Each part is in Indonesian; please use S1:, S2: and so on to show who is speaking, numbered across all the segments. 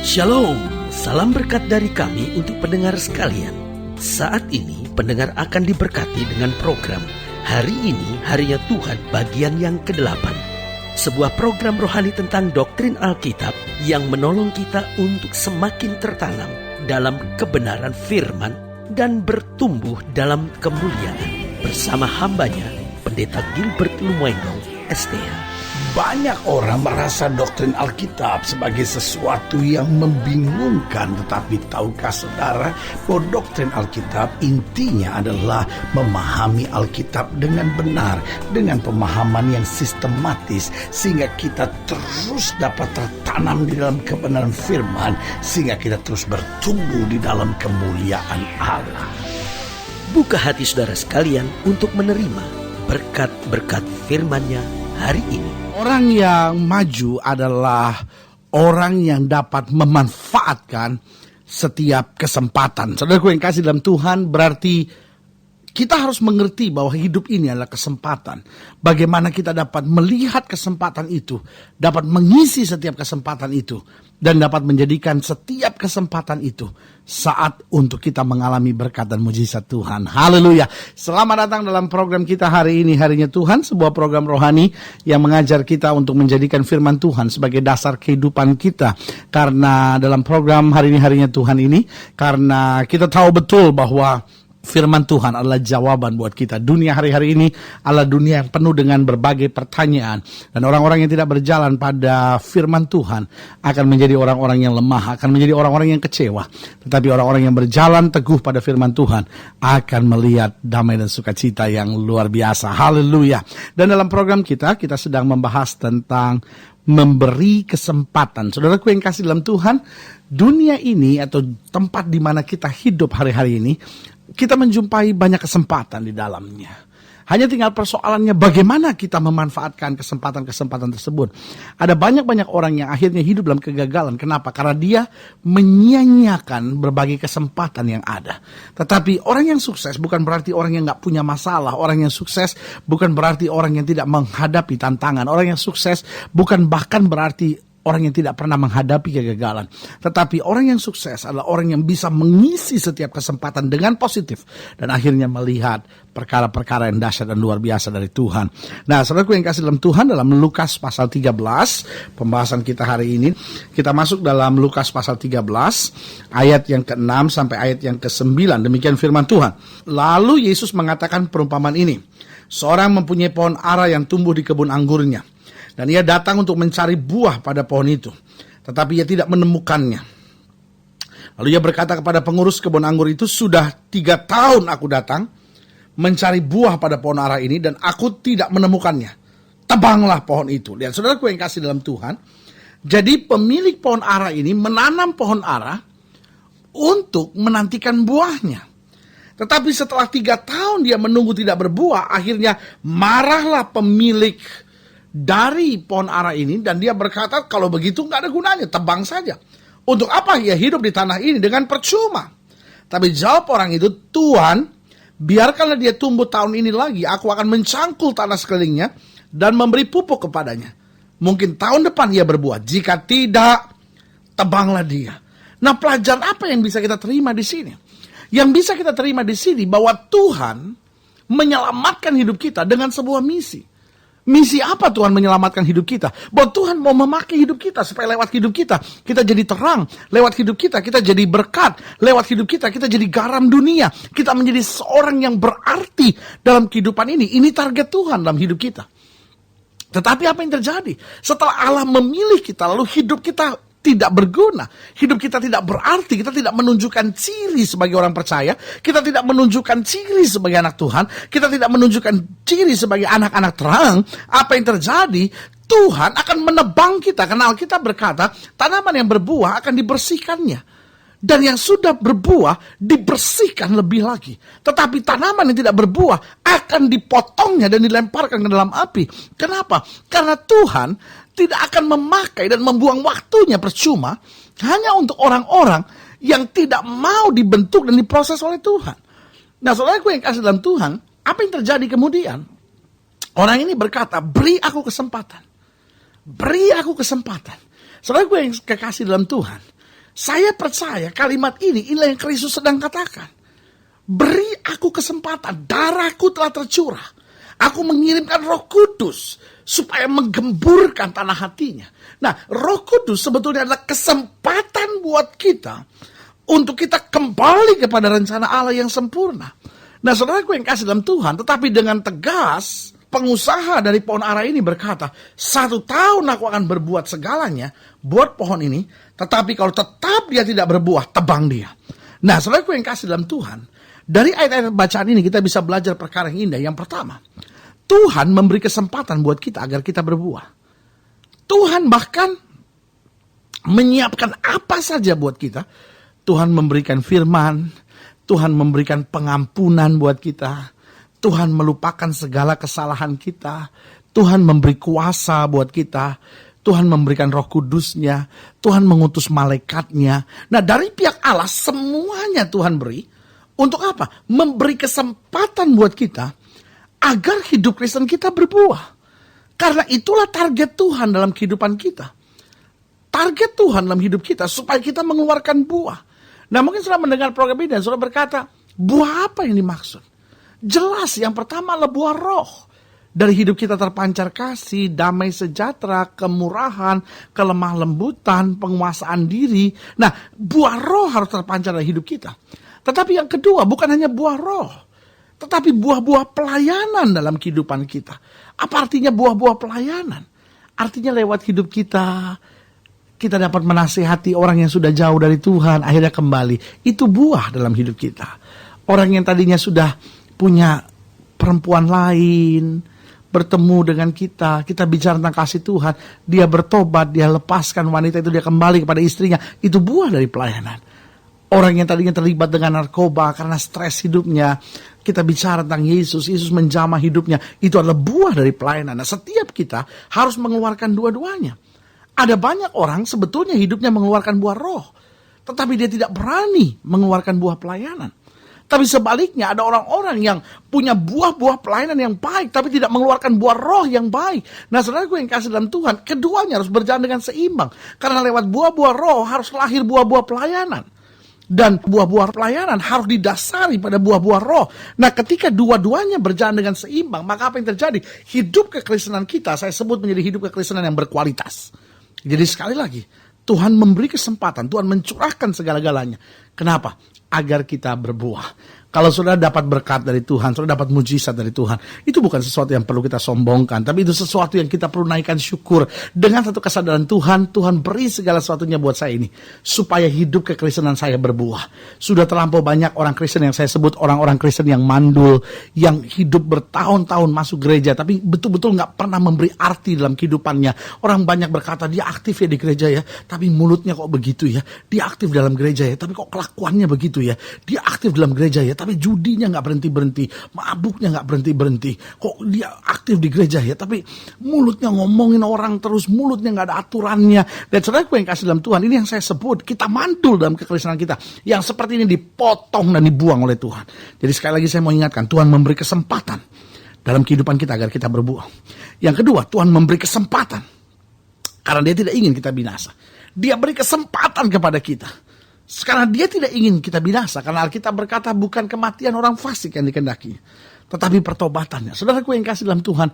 S1: Shalom, salam berkat dari kami untuk pendengar sekalian. Saat ini pendengar akan diberkati dengan program Hari Ini Harinya Tuhan bagian yang ke-8. Sebuah program rohani tentang doktrin Alkitab yang menolong kita untuk semakin tertanam dalam kebenaran firman dan bertumbuh dalam kemuliaan. Bersama hambanya, Pendeta Gilbert Lumoengo, STH.
S2: Banyak orang merasa doktrin Alkitab sebagai sesuatu yang membingungkan. Tetapi tahukah saudara bahwa doktrin Alkitab intinya adalah memahami Alkitab dengan benar, dengan pemahaman yang sistematis, sehingga kita terus dapat tertanam di dalam kebenaran firman, sehingga kita terus bertumbuh di dalam kemuliaan Allah.
S1: Buka hati saudara sekalian untuk menerima berkat-berkat firman-Nya hari ini.
S2: Orang yang maju adalah orang yang dapat memanfaatkan setiap kesempatan. Saudaraku yang kasih dalam Tuhan, berarti kita harus mengerti bahwa hidup ini adalah kesempatan. Bagaimana kita dapat melihat kesempatan itu, dapat mengisi setiap kesempatan itu, dan dapat menjadikan setiap kesempatan itu saat untuk kita mengalami berkat dan mujizat Tuhan. Haleluya. Selamat datang dalam program kita hari ini, Harinya Tuhan, sebuah program rohani yang mengajar kita untuk menjadikan firman Tuhan sebagai dasar kehidupan kita. Karena dalam program Hari Ini Harinya Tuhan ini, karena kita tahu betul bahwa firman Tuhan adalah jawaban buat kita. Dunia hari-hari ini adalah dunia yang penuh dengan berbagai pertanyaan. Dan orang-orang yang tidak berjalan pada firman Tuhan akan menjadi orang-orang yang lemah, akan menjadi orang-orang yang kecewa. Tetapi orang-orang yang berjalan teguh pada firman Tuhan akan melihat damai dan sukacita yang luar biasa. Haleluya. Dan dalam program kita sedang membahas tentang memberi kesempatan. Saudaraku yang kasih dalam Tuhan, dunia ini atau tempat di mana kita hidup hari-hari ini, kita menjumpai banyak kesempatan di dalamnya. Hanya tinggal persoalannya bagaimana kita memanfaatkan kesempatan-kesempatan tersebut. Ada banyak-banyak orang yang akhirnya hidup dalam kegagalan. Kenapa? Karena dia menyia-nyiakan berbagai kesempatan yang ada. Tetapi orang yang sukses bukan berarti orang yang gak punya masalah. Orang yang sukses bukan berarti orang yang tidak menghadapi tantangan. Orang yang sukses bukan bahkan berarti orang yang tidak pernah menghadapi kegagalan. Tetapi orang yang sukses adalah orang yang bisa mengisi setiap kesempatan dengan positif. Dan akhirnya melihat perkara-perkara yang dahsyat dan luar biasa dari Tuhan. Nah, saudaraku yang kasih dalam Tuhan, dalam Lukas pasal 13, pembahasan kita hari ini, kita masuk dalam Lukas pasal 13, ayat yang ke-6 sampai ayat yang ke-9. Demikian firman Tuhan. Lalu Yesus mengatakan perumpamaan ini. Seorang mempunyai pohon ara yang tumbuh di kebun anggurnya. Dan ia datang untuk mencari buah pada pohon itu. Tetapi ia tidak menemukannya. Lalu ia berkata kepada pengurus kebun anggur itu, sudah 3 tahun aku datang mencari buah pada pohon ara ini dan aku tidak menemukannya. Tebanglah pohon itu. Lihat saudaraku yang kasih dalam Tuhan. Jadi pemilik pohon ara ini menanam pohon ara untuk menantikan buahnya. Tetapi setelah 3 tahun dia menunggu tidak berbuah, akhirnya marahlah pemilik dari pohon ara ini, dan dia berkata, kalau begitu nggak ada gunanya, tebang saja. Untuk apa ia hidup di tanah ini dengan percuma? Tapi jawab orang itu, Tuhan, biarkanlah dia tumbuh tahun ini lagi, aku akan mencangkul tanah sekelilingnya dan memberi pupuk kepadanya. Mungkin tahun depan ia berbuah, jika tidak, tebanglah dia. Nah, pelajaran apa yang bisa kita terima di sini? Yang bisa kita terima di sini bahwa Tuhan menyelamatkan hidup kita dengan sebuah misi. Misi apa Tuhan menyelamatkan hidup kita? Bahwa Tuhan mau memakai hidup kita supaya lewat hidup kita jadi terang. Lewat hidup kita jadi berkat. Lewat hidup kita jadi garam dunia. Kita menjadi seorang yang berarti dalam kehidupan ini. Ini target Tuhan dalam hidup kita. Tetapi apa yang terjadi? Setelah Allah memilih kita, lalu hidup kita tidak berguna, hidup kita tidak berarti, kita tidak menunjukkan ciri sebagai orang percaya, kita tidak menunjukkan ciri sebagai anak Tuhan, kita tidak menunjukkan ciri sebagai anak-anak terang. Apa yang terjadi? Tuhan akan menebang kita, karena Alkitab berkata, tanaman yang berbuah akan dibersihkannya. Dan yang sudah berbuah dibersihkan lebih lagi. Tetapi tanaman yang tidak berbuah akan dipotongnya dan dilemparkan ke dalam api. Kenapa? Karena Tuhan tidak akan memakai dan membuang waktunya percuma hanya untuk orang-orang yang tidak mau dibentuk dan diproses oleh Tuhan. Nah, saudaraku yang kasih dalam Tuhan, apa yang terjadi kemudian? Orang ini berkata, beri aku kesempatan. Beri aku kesempatan. Saudara gue yang kekasih dalam Tuhan, saya percaya kalimat inilah yang Kristus sedang katakan. Beri aku kesempatan, darahku telah tercurah. Aku mengirimkan Roh Kudus supaya menggemburkan tanah hatinya. Nah, Roh Kudus sebetulnya adalah kesempatan buat kita untuk kita kembali kepada rencana Allah yang sempurna. Nah, saudaraku yang kasih dalam Tuhan, tetapi dengan tegas, pengusaha dari pohon ara ini berkata, 1 tahun aku akan berbuat segalanya buat pohon ini, tetapi kalau tetap dia tidak berbuah, tebang dia. Nah, saudaraku yang kasih dalam Tuhan, dari ayat-ayat bacaan ini kita bisa belajar perkara yang indah. Yang pertama, Tuhan memberi kesempatan buat kita agar kita berbuah. Tuhan bahkan menyiapkan apa saja buat kita. Tuhan memberikan firman, Tuhan memberikan pengampunan buat kita, Tuhan melupakan segala kesalahan kita, Tuhan memberi kuasa buat kita, Tuhan memberikan Roh Kudusnya, Tuhan mengutus malaikatnya. Nah, dari pihak Allah semuanya Tuhan beri. Untuk apa? Memberi kesempatan buat kita agar hidup Kristen kita berbuah. Karena itulah target Tuhan dalam kehidupan kita. Target Tuhan dalam hidup kita supaya kita mengeluarkan buah. Nah, mungkin sudah mendengar program ini dan sudah berkata, buah apa yang dimaksud? Jelas, yang pertama adalah buah roh. Dari hidup kita terpancar kasih, damai sejahtera, kemurahan, kelemah lembutan, penguasaan diri. Nah, buah roh harus terpancar dari hidup kita. Tetapi yang kedua, bukan hanya buah roh, tetapi buah-buah pelayanan dalam kehidupan kita. Apa artinya buah-buah pelayanan? Artinya lewat hidup kita dapat menasihati orang yang sudah jauh dari Tuhan, akhirnya kembali. Itu buah dalam hidup kita. Orang yang tadinya sudah punya perempuan lain, bertemu dengan kita bicara tentang kasih Tuhan, dia bertobat, dia lepaskan wanita itu, dia kembali kepada istrinya. Itu buah dari pelayanan. Orang yang tadinya terlibat dengan narkoba karena stres hidupnya, kita bicara tentang Yesus menjamah hidupnya. Itu adalah buah dari pelayanan. Nah, setiap kita harus mengeluarkan dua-duanya. Ada banyak orang sebetulnya hidupnya mengeluarkan buah roh, tetapi dia tidak berani mengeluarkan buah pelayanan. Tapi sebaliknya ada orang-orang yang punya buah-buah pelayanan yang baik, tapi tidak mengeluarkan buah roh yang baik. Nah, saudaraku yang kasih dalam Tuhan, keduanya harus berjalan dengan seimbang. Karena lewat buah-buah roh harus lahir buah-buah pelayanan. Dan buah-buah pelayanan harus didasari pada buah-buah roh. Nah, ketika dua-duanya berjalan dengan seimbang, maka apa yang terjadi? Hidup kekristenan kita, saya sebut menjadi hidup kekristenan yang berkualitas. Jadi sekali lagi, Tuhan memberi kesempatan, Tuhan mencurahkan segala-galanya. Kenapa? Agar kita berbuah. Kalau saudara dapat berkat dari Tuhan, saudara dapat mujizat dari Tuhan, itu bukan sesuatu yang perlu kita sombongkan, tapi itu sesuatu yang kita perlu naikkan syukur. Dengan satu kesadaran Tuhan beri segala sesuatunya buat saya ini, supaya hidup kekristenan saya berbuah. Sudah terlampau banyak orang Kristen yang saya sebut orang-orang Kristen yang mandul, yang hidup bertahun-tahun masuk gereja, tapi betul-betul gak pernah memberi arti dalam kehidupannya. Orang banyak berkata, dia aktif ya di gereja ya, tapi mulutnya kok begitu ya. Dia aktif dalam gereja ya, tapi kok kelakuannya begitu ya. Dia aktif dalam gereja ya, tapi judinya gak berhenti-berhenti, mabuknya gak berhenti-berhenti. Kok dia aktif di gereja ya, tapi mulutnya ngomongin orang terus, mulutnya gak ada aturannya. Dan saudaraku yang kasih dalam Tuhan, ini yang saya sebut, kita mantul dalam kekristenan kita, yang seperti ini dipotong dan dibuang oleh Tuhan. Jadi sekali lagi saya mau ingatkan, Tuhan memberi kesempatan dalam kehidupan kita agar kita berbuah. Yang kedua, Tuhan memberi kesempatan karena dia tidak ingin kita binasa. Dia beri kesempatan kepada kita. Karena dia tidak ingin kita binasa. Karena Alkitab berkata bukan kematian orang fasik yang dikehendaki, tetapi pertobatannya. Saudaraku yang kasih dalam Tuhan,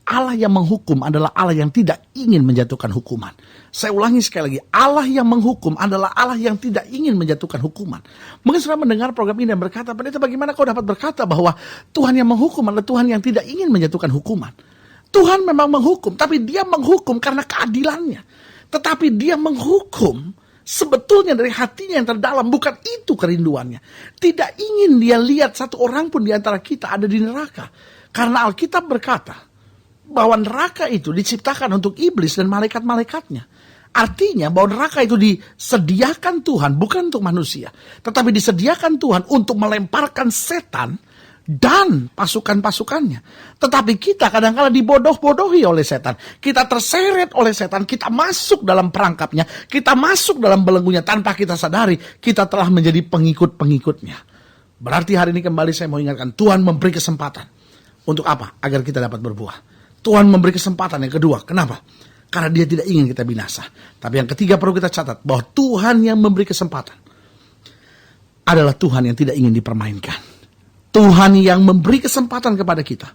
S2: Allah yang menghukum adalah Allah yang tidak ingin menjatuhkan hukuman. Saya ulangi sekali lagi, Allah yang menghukum adalah Allah yang tidak ingin menjatuhkan hukuman. Mungkin saudara mendengar program ini dan berkata, pendeta bagaimana kau dapat berkata bahwa Tuhan yang menghukum adalah Tuhan yang tidak ingin menjatuhkan hukuman? Tuhan memang menghukum, tapi dia menghukum karena keadilannya. Tetapi dia menghukum sebetulnya dari hatinya yang terdalam, bukan itu kerinduannya. Tidak ingin dia lihat satu orang pun di antara kita ada di neraka. Karena Alkitab berkata bahwa neraka itu diciptakan untuk iblis dan malaikat-malaikatnya. Artinya bahwa neraka itu disediakan Tuhan bukan untuk manusia, tetapi disediakan Tuhan untuk melemparkan setan dan pasukan-pasukannya. Tetapi kita kadang-kala dibodoh-bodohi oleh setan. Kita terseret oleh setan, kita masuk dalam perangkapnya, kita masuk dalam belenggunya tanpa kita sadari, kita telah menjadi pengikut-pengikutnya. Berarti hari ini kembali saya mau ingatkan, Tuhan memberi kesempatan. Untuk apa? Agar kita dapat berbuah. Tuhan memberi kesempatan yang kedua. Kenapa? karena dia tidak ingin kita binasa. Tapi yang ketiga perlu kita catat, bahwa Tuhan yang memberi kesempatan adalah Tuhan yang tidak ingin dipermainkan. Tuhan yang memberi kesempatan kepada kita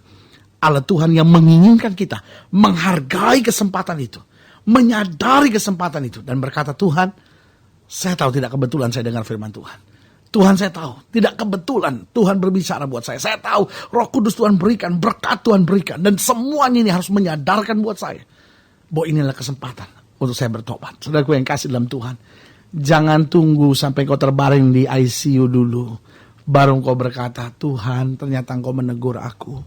S2: adalah Tuhan yang menginginkan kita menghargai kesempatan itu, menyadari kesempatan itu, dan berkata, Tuhan, saya tahu tidak kebetulan saya dengar firman Tuhan. Tuhan, saya tahu tidak kebetulan Tuhan berbicara buat saya. Saya tahu Roh Kudus Tuhan berikan, berkat Tuhan berikan, dan semuanya ini harus menyadarkan buat saya bahwa inilah kesempatan untuk saya bertobat. Saudaraku yang kasih dalam Tuhan, jangan tunggu sampai kau terbaring di ICU dulu baru kau berkata, Tuhan, ternyata Engkau menegur aku.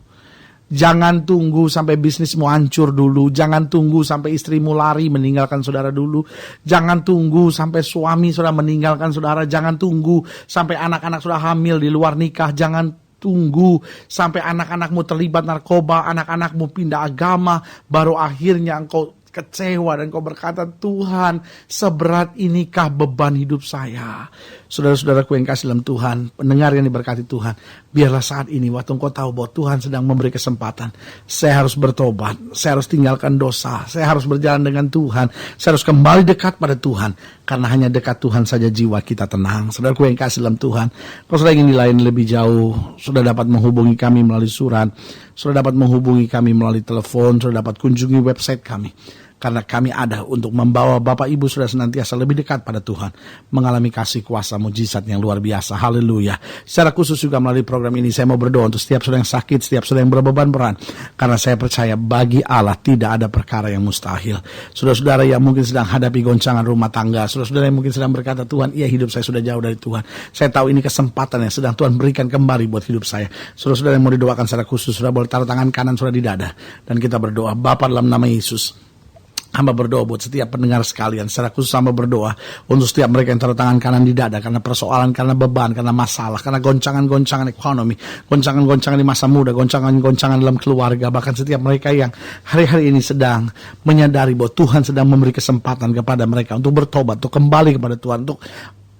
S2: Jangan tunggu sampai bisnismu hancur dulu. Jangan tunggu sampai istrimu lari meninggalkan saudara dulu. Jangan tunggu sampai suami sudah meninggalkan saudara. Jangan tunggu sampai anak-anak sudah hamil di luar nikah. Jangan tunggu sampai anak-anakmu terlibat narkoba, anak-anakmu pindah agama, baru akhirnya engkau kecewa dan kau berkata, Tuhan, seberat inikah beban hidup saya. Saudara-saudaraku yang kasih dalam Tuhan, pendengar yang diberkati Tuhan, biarlah saat ini waktu engkau tahu bahwa Tuhan sedang memberi kesempatan, saya harus bertobat, saya harus tinggalkan dosa, saya harus berjalan dengan Tuhan, saya harus kembali dekat pada Tuhan, karena hanya dekat Tuhan saja jiwa kita tenang. Saudaraku yang kasih dalam Tuhan, kalau sudah ingin dilayani lebih jauh, sudah dapat menghubungi kami melalui surat, sudah dapat menghubungi kami melalui telepon, sudah dapat kunjungi website kami. Karena kami ada untuk membawa Bapak Ibu sudah senantiasa lebih dekat pada Tuhan, mengalami kasih kuasa mujizat yang luar biasa. Haleluya. Secara khusus juga melalui program ini saya mau berdoa untuk setiap saudara yang sakit, setiap saudara yang berbeban berat. Karena saya percaya bagi Allah tidak ada perkara yang mustahil. Saudara-saudara yang mungkin sedang hadapi goncangan rumah tangga, saudara-saudara yang mungkin sedang berkata, Tuhan, iya hidup saya sudah jauh dari Tuhan. Saya tahu ini kesempatan yang sedang Tuhan berikan kembali buat hidup saya. Saudara-saudara yang mau didoakan secara khusus, sudah boleh taruh tangan kanan sudah di dada. Dan kita berdoa, Bapa dalam nama Yesus, hamba berdoa buat setiap pendengar sekalian. Secara khusus hamba berdoa untuk setiap mereka yang taruh tangan kanan di dada karena persoalan, karena beban, karena masalah, karena goncangan-goncangan ekonomi, goncangan-goncangan di masa muda, goncangan-goncangan dalam keluarga. Bahkan setiap mereka yang hari-hari ini sedang menyadari bahwa Tuhan sedang memberi kesempatan kepada mereka untuk bertobat, untuk kembali kepada Tuhan, untuk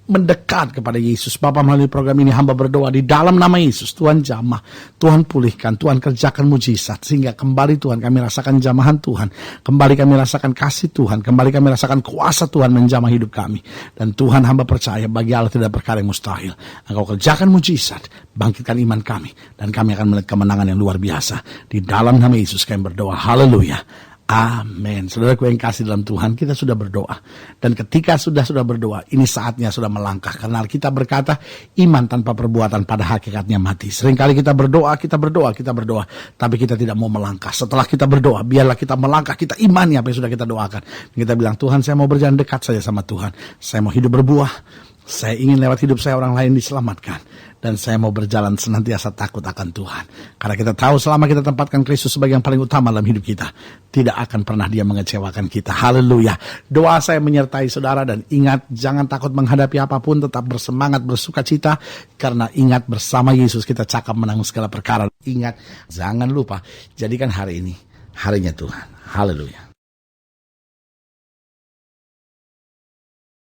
S2: mendekat kepada Yesus. Bapa, melalui program ini hamba berdoa di dalam nama Yesus, Tuhan jamah, Tuhan pulihkan, Tuhan kerjakan mujizat, sehingga kembali Tuhan kami rasakan jamahan Tuhan, kembali kami rasakan kasih Tuhan, kembali kami rasakan kuasa Tuhan menjamah hidup kami. Dan Tuhan, hamba percaya bagi Allah tidak perkara yang mustahil. Engkau kerjakan mujizat, bangkitkan iman kami, dan kami akan melihat kemenangan yang luar biasa. Di dalam nama Yesus kami berdoa, haleluya. Amin. Saudaraku yang kasih dalam Tuhan, kita sudah berdoa. Dan ketika sudah berdoa, ini saatnya sudah melangkah. Karena kita berkata, iman tanpa perbuatan pada hakikatnya mati. Seringkali kita berdoa. Tapi kita tidak mau melangkah. Setelah kita berdoa, biarlah kita melangkah, kita imani apa yang sudah kita doakan. Dan kita bilang, Tuhan, saya mau berjalan dekat saja sama Tuhan. Saya mau hidup berbuah. Saya ingin lewat hidup saya orang lain diselamatkan. Dan saya mau berjalan senantiasa takut akan Tuhan. Karena kita tahu selama kita tempatkan Kristus sebagai yang paling utama dalam hidup kita, tidak akan pernah dia mengecewakan kita. Haleluya. Doa saya menyertai saudara, dan ingat, jangan takut menghadapi apapun, tetap bersemangat, bersukacita. Karena ingat, bersama Yesus kita cakap menang segala perkara. Ingat, jangan lupa, jadikan hari ini harinya Tuhan. Haleluya.